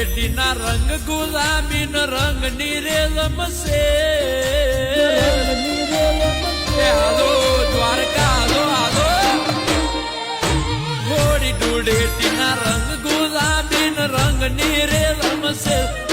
ધૂળેટીના રંગ ગુલાબી ન રંગ ની રે રમશે હાલો દ્વારકા હાલો હાલો હોળી ધૂળેટીના રંગ ગુલાબી ન રંગ ની રે રમશે